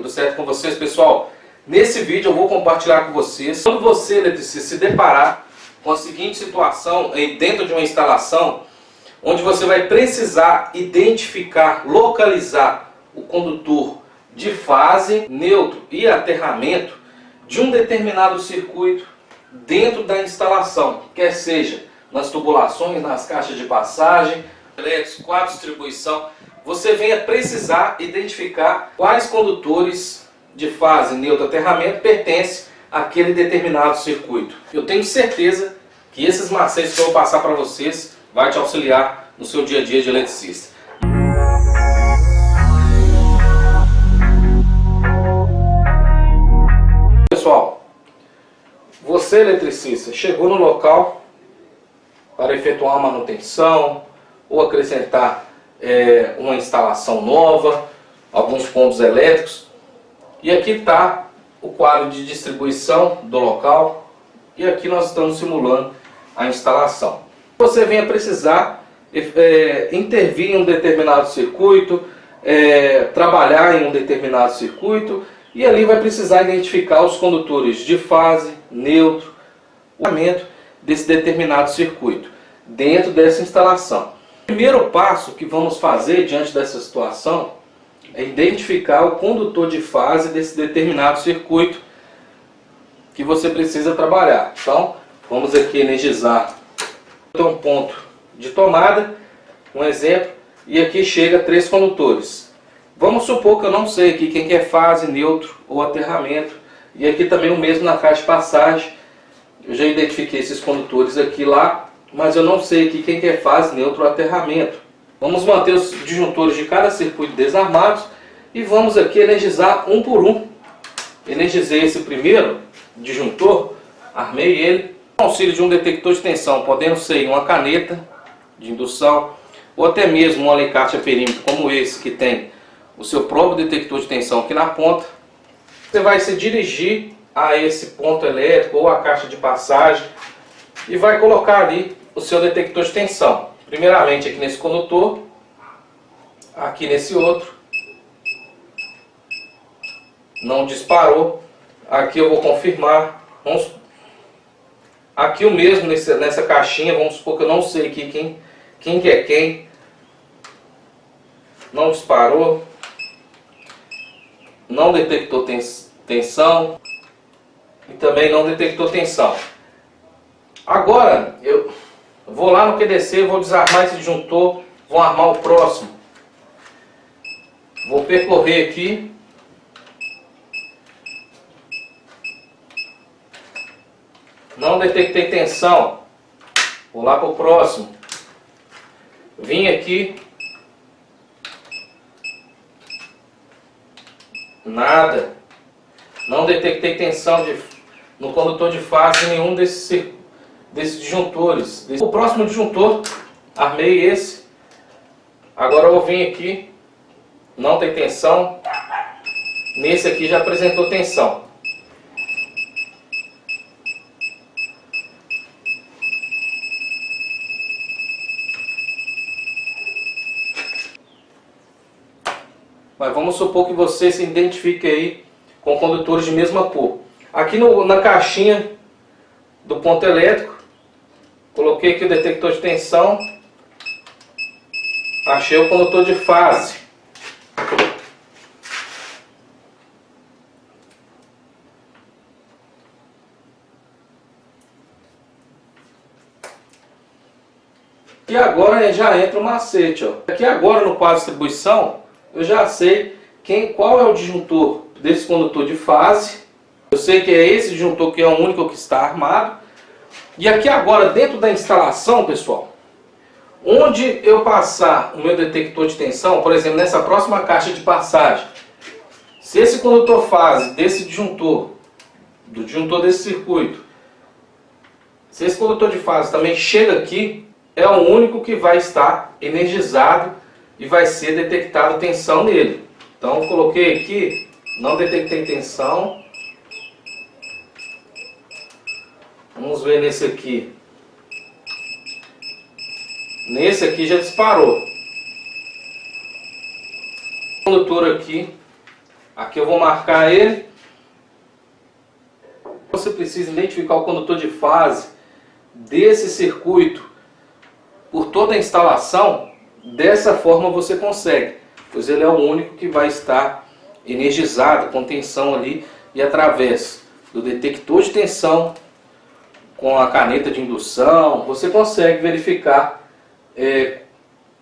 Tudo certo com vocês, pessoal? Nesse vídeo eu vou compartilhar com vocês quando você, eletricista, se deparar com a seguinte situação dentro de uma instalação onde você vai precisar identificar, localizar o condutor de fase, neutro e aterramento de um determinado circuito dentro da instalação, quer seja nas tubulações, nas caixas de passagem, elétricos, quadro de distribuição. Você venha precisar identificar quais condutores de fase, neutro, aterramento pertencem àquele determinado circuito. Eu tenho certeza que esses macetes que eu vou passar para vocês vai te auxiliar no seu dia a dia de eletricista. Pessoal, você eletricista chegou no local para efetuar uma manutenção ou acrescentar uma instalação nova, alguns pontos elétricos, e aqui está o quadro de distribuição do local e aqui nós estamos simulando a instalação. Você venha precisar intervir em um determinado circuito, trabalhar em um determinado circuito, e ali vai precisar identificar os condutores de fase, neutro, o aterramento desse determinado circuito dentro dessa instalação. O primeiro passo que vamos fazer diante dessa situação é identificar o condutor de fase desse determinado circuito que você precisa trabalhar. Então, vamos aqui energizar. Tem um ponto de tomada, um exemplo, e aqui chega 3 condutores. Vamos supor que eu não sei aqui quem que é fase, neutro ou aterramento, e aqui também o mesmo na caixa de passagem. Eu já identifiquei esses condutores aqui lá, mas eu não sei aqui quem que é fase, neutro ou aterramento. Vamos manter os disjuntores de cada circuito desarmados e vamos aqui energizar um por um. Energizei esse primeiro disjuntor, armei ele com auxílio de um detector de tensão, podendo ser uma caneta de indução ou até mesmo um alicate a perímetro como esse que tem o seu próprio detector de tensão aqui na ponta. Você vai se dirigir a esse ponto elétrico ou a caixa de passagem e vai colocar ali o seu detector de tensão. Primeiramente aqui nesse condutor, aqui nesse outro. Não disparou. Aqui eu vou confirmar. Aqui o mesmo nessa caixinha, vamos supor que eu não sei aqui quem que é quem. Não disparou. Não detectou tensão. E também não detectou tensão. Agora eu vou lá no QDC, vou desarmar esse disjuntor, vou armar o próximo. Vou percorrer aqui. Não detectei tensão. Vou lá para o próximo. Vim aqui. Nada. Não detectei tensão no condutor de fase nenhum desses disjuntores. O próximo disjuntor, armei esse. Agora eu vou vir aqui. Não tem tensão. Nesse aqui já apresentou tensão. Mas vamos supor que você se identifique aí com condutores de mesma cor. Aqui na caixinha do ponto elétrico, coloquei aqui o detector de tensão, achei o condutor de fase. E agora já entra o macete. Aqui agora no quadro de distribuição, eu já sei qual é o disjuntor desse condutor de fase. Eu sei que é esse disjuntor que é o único que está armado. E aqui agora dentro da instalação, pessoal, onde eu passar o meu detector de tensão, por exemplo, nessa próxima caixa de passagem, se esse condutor fase desse disjuntor, do disjuntor desse circuito, se esse condutor de fase também chega aqui, é o único que vai estar energizado e vai ser detectado tensão nele. Então eu coloquei aqui, não detectei tensão. Vamos ver nesse aqui. Nesse aqui já disparou. O condutor aqui Aqui eu vou marcar ele. Você precisa identificar o condutor de fase desse circuito por toda a instalação. Dessa forma você consegue, pois ele é o único que vai estar energizado com tensão ali, e através do detector de tensão com a caneta de indução você consegue verificar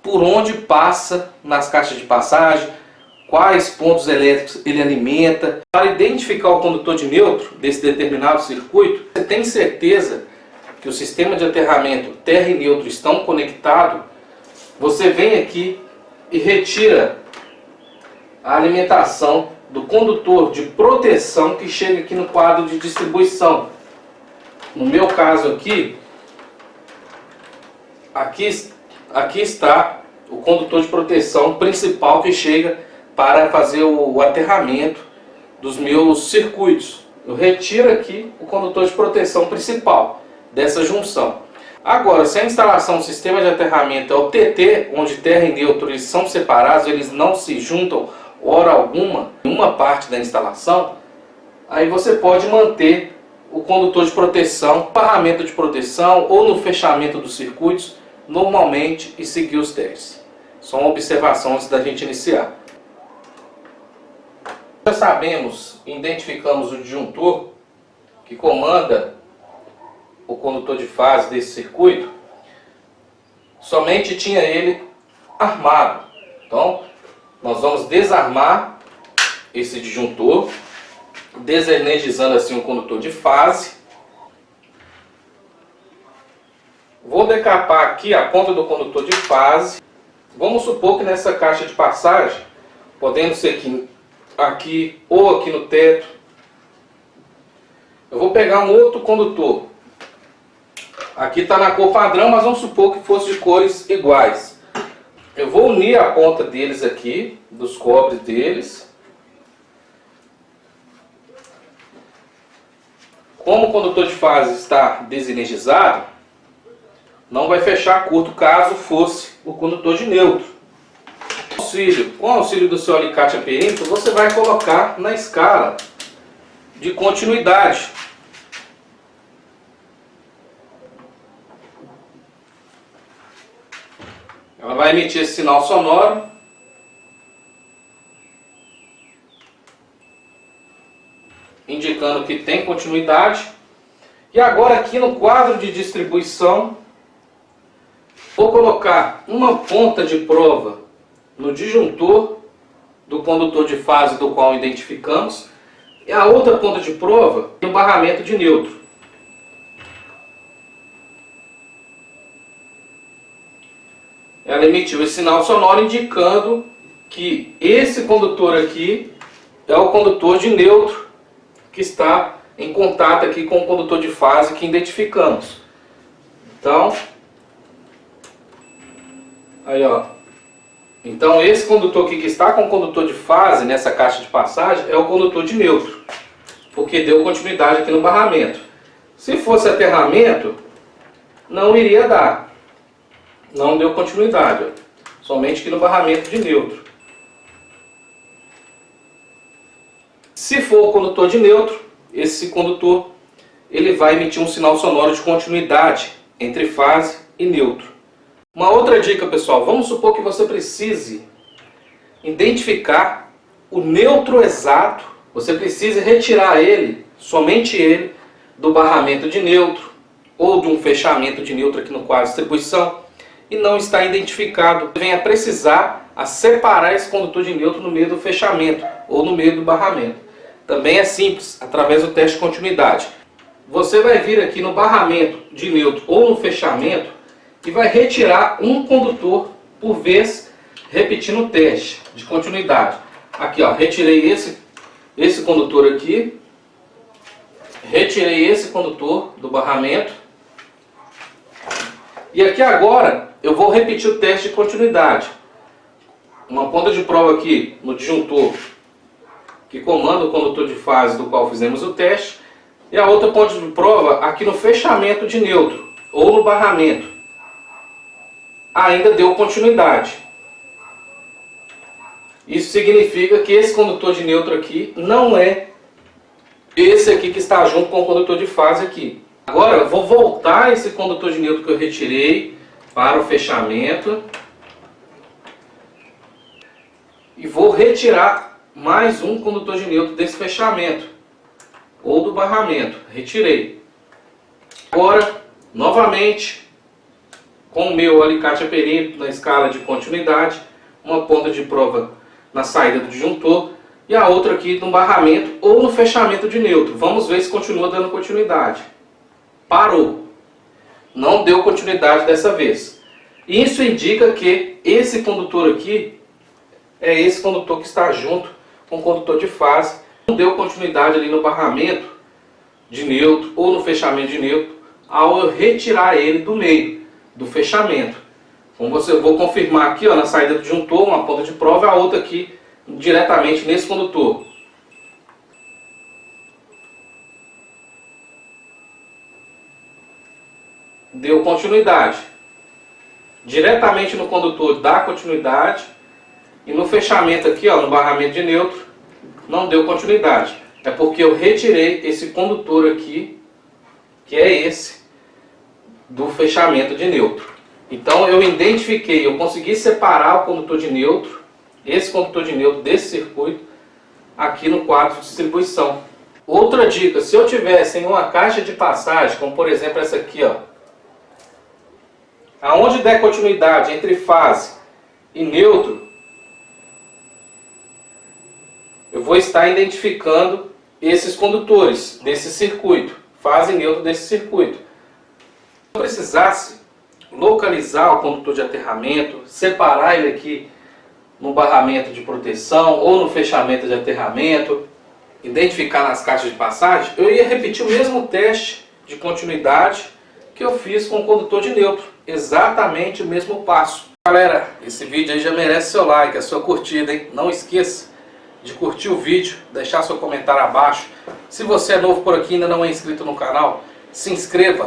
por onde passa nas caixas de passagem, quais pontos elétricos ele alimenta. Para identificar o condutor de neutro desse determinado circuito, você tem certeza que o sistema de aterramento terra e neutro estão conectados, você vem aqui e retira a alimentação do condutor de proteção que chega aqui no quadro de distribuição. No meu caso aqui está o condutor de proteção principal que chega para fazer o aterramento dos meus circuitos. Eu retiro aqui o condutor de proteção principal dessa junção. Agora, se a instalação do sistema de aterramento é o TT, onde terra e neutro eles são separados, eles não se juntam hora alguma em uma parte da instalação, aí você pode manter o condutor de proteção, no barramento de proteção ou no fechamento dos circuitos normalmente e seguir os testes. Só uma observação antes da gente iniciar. Já sabemos, identificamos o disjuntor que comanda o condutor de fase desse circuito, somente tinha ele armado. Então, nós vamos desarmar esse disjuntor, desenergizando assim o condutor de fase. Vou decapar aqui a ponta do condutor de fase. Vamos supor que nessa caixa de passagem, podendo ser aqui ou aqui no teto, eu vou pegar um outro condutor. Aqui está na cor padrão, mas vamos supor que fosse de cores iguais. Eu vou unir a ponta deles aqui, dos cobres deles. Como o condutor de fase está desenergizado, não vai fechar a curto caso fosse o condutor de neutro. Com o auxílio do seu alicate a perímetro, você vai colocar na escala de continuidade. Ela vai emitir esse sinal sonoro. Indicando que tem continuidade. E agora aqui no quadro de distribuição, vou colocar uma ponta de prova no disjuntor do condutor de fase do qual identificamos, e a outra ponta de prova no barramento de neutro. Ela emitiu esse sinal sonoro indicando que esse condutor aqui é o condutor de neutro que está em contato aqui com o condutor de fase que identificamos. Então, aí ó. Então esse condutor aqui que está com o condutor de fase nessa caixa de passagem é o condutor de neutro, porque deu continuidade aqui no barramento. Se fosse aterramento, não iria dar. Não deu continuidade, ó. Somente aqui no barramento de neutro. Se for o condutor de neutro, esse condutor ele vai emitir um sinal sonoro de continuidade entre fase e neutro. Uma outra dica, pessoal, vamos supor que você precise identificar o neutro exato, você precisa retirar ele, somente ele, do barramento de neutro ou de um fechamento de neutro aqui no quadro de distribuição e não está identificado. Venha precisar separar esse condutor de neutro no meio do fechamento ou no meio do barramento. Também é simples, através do teste de continuidade. Você vai vir aqui no barramento de neutro ou no fechamento e vai retirar um condutor por vez, repetindo o teste de continuidade. Aqui ó, retirei esse condutor aqui, retirei esse condutor do barramento, e aqui agora eu vou repetir o teste de continuidade. Uma ponta de prova aqui no disjuntor que comanda o condutor de fase do qual fizemos o teste, e a outra ponta de prova aqui no fechamento de neutro ou no barramento. Ainda deu continuidade. Isso significa que esse condutor de neutro aqui não é esse aqui que está junto com o condutor de fase aqui. Agora eu vou voltar esse condutor de neutro que eu retirei para o fechamento. E vou retirar mais um condutor de neutro desse fechamento, ou do barramento. Retirei. Agora, novamente, com o meu alicate a perímetro na escala de continuidade, uma ponta de prova na saída do disjuntor e a outra aqui no barramento ou no fechamento de neutro. Vamos ver se continua dando continuidade. Parou. Não deu continuidade dessa vez. Isso indica que esse condutor aqui é esse condutor que está junto com o condutor de fase. Não deu continuidade ali no barramento de neutro ou no fechamento de neutro ao eu retirar ele do meio do fechamento. Como eu vou confirmar aqui, ó, na saída do disjuntor, uma ponta de prova e a outra aqui diretamente nesse condutor. Deu continuidade. Diretamente no condutor dá continuidade. E no fechamento aqui, ó, no barramento de neutro, não deu continuidade. É porque eu retirei esse condutor aqui, que é esse, do fechamento de neutro. Então eu identifiquei, eu consegui separar o condutor de neutro, esse condutor de neutro desse circuito, aqui no quadro de distribuição. Outra dica, se eu tivesse em uma caixa de passagem, como por exemplo essa aqui, ó, aonde der continuidade entre fase e neutro, eu vou estar identificando esses condutores desse circuito, fase e neutro desse circuito. Se eu precisasse localizar o condutor de aterramento, separar ele aqui no barramento de proteção ou no fechamento de aterramento, identificar nas caixas de passagem, eu ia repetir o mesmo teste de continuidade que eu fiz com o condutor de neutro, exatamente o mesmo passo. Galera, esse vídeo aí já merece seu like, a sua curtida, hein? Não esqueça de curtir o vídeo, deixar seu comentário abaixo. Se você é novo por aqui e ainda não é inscrito no canal, se inscreva,